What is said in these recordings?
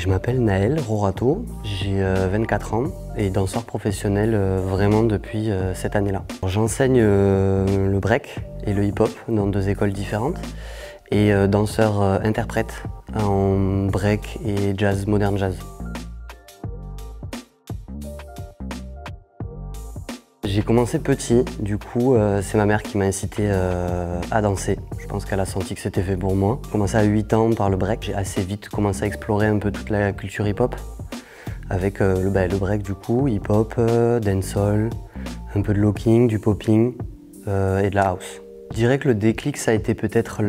Je m'appelle Naël Rorato, j'ai 24 ans et danseur professionnel vraiment depuis cette année-là. J'enseigne le break et le hip-hop dans 2 écoles différentes et danseur interprète en break et jazz, modern jazz. J'ai commencé petit, du coup c'est ma mère qui m'a incité à danser. Je pense qu'elle a senti que c'était fait pour moi. J'ai commencé à 8 ans par le break. J'ai assez vite commencé à explorer un peu toute la culture hip-hop avec le break du coup, hip-hop, dancehall, un peu de locking, du popping et de la house. Je dirais que le déclic ça a été peut-être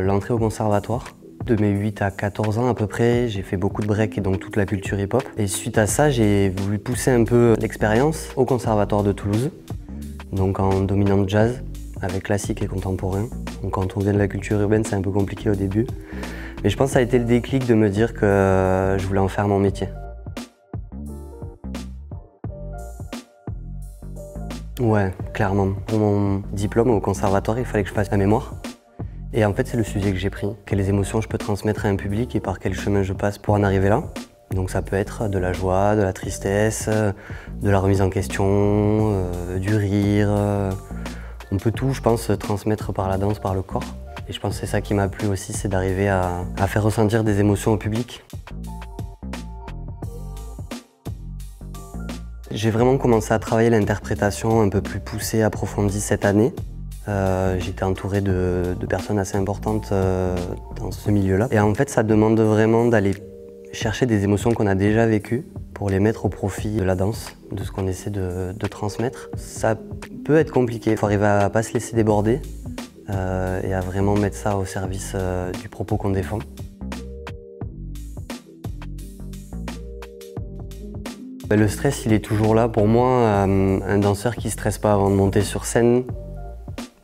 l'entrée au conservatoire. De mes 8 à 14 ans à peu près, j'ai fait beaucoup de break et donc toute la culture hip-hop. Et suite à ça, j'ai voulu pousser un peu l'expérience au Conservatoire de Toulouse, donc en dominante jazz, avec classique et contemporain. Donc quand on vient de la culture urbaine, c'est un peu compliqué au début. Mais je pense que ça a été le déclic de me dire que je voulais en faire mon métier. Ouais, clairement. Pour mon diplôme au conservatoire, il fallait que je fasse la mémoire. Et en fait, c'est le sujet que j'ai pris. Quelles émotions je peux transmettre à un public et par quel chemin je passe pour en arriver là. Donc ça peut être de la joie, de la tristesse, de la remise en question, du rire. On peut tout, je pense, transmettre par la danse, par le corps. Et je pense que c'est ça qui m'a plu aussi, c'est d'arriver à faire ressentir des émotions au public. J'ai vraiment commencé à travailler l'interprétation un peu plus poussée, approfondie cette année. J'étais entouré de personnes assez importantes dans ce milieu-là. Et en fait, ça demande vraiment d'aller chercher des émotions qu'on a déjà vécues pour les mettre au profit de la danse, de ce qu'on essaie de transmettre. Ça peut être compliqué, il faut arriver à ne pas se laisser déborder et à vraiment mettre ça au service du propos qu'on défend. Le stress, il est toujours là. Pour moi, un danseur qui ne stresse pas avant de monter sur scène,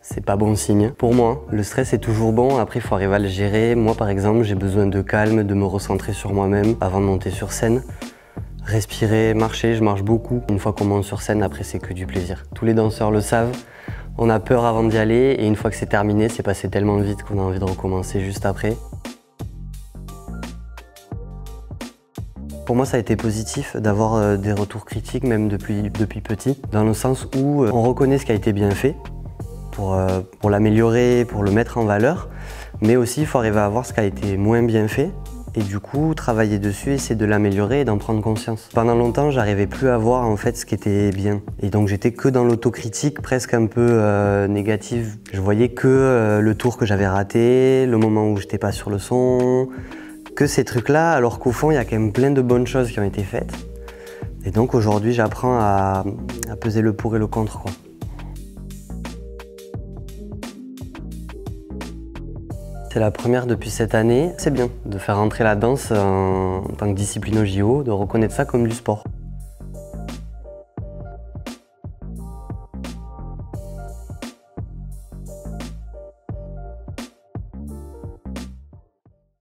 c'est pas bon signe. Pour moi, le stress est toujours bon, après il faut arriver à le gérer. Moi par exemple, j'ai besoin de calme, de me recentrer sur moi-même avant de monter sur scène. Respirer, marcher, je marche beaucoup. Une fois qu'on monte sur scène, après c'est que du plaisir. Tous les danseurs le savent, on a peur avant d'y aller et une fois que c'est terminé, c'est passé tellement vite qu'on a envie de recommencer juste après. Pour moi, ça a été positif d'avoir des retours critiques, même depuis petit, dans le sens où on reconnaît ce qui a été bien fait, pour l'améliorer, pour le mettre en valeur, mais aussi il faut arriver à voir ce qui a été moins bien fait et du coup travailler dessus, essayer de l'améliorer et d'en prendre conscience. Pendant longtemps, j'arrivais plus à voir en fait ce qui était bien et donc j'étais que dans l'autocritique presque un peu négative. Je voyais que le tour que j'avais raté, le moment où j'étais pas sur le son, que ces trucs-là, alors qu'au fond il y a quand même plein de bonnes choses qui ont été faites. Et donc aujourd'hui j'apprends à peser le pour et le contre, quoi. C'est la première depuis cette année. C'est bien de faire rentrer la danse en tant que discipline au JO, de reconnaître ça comme du sport.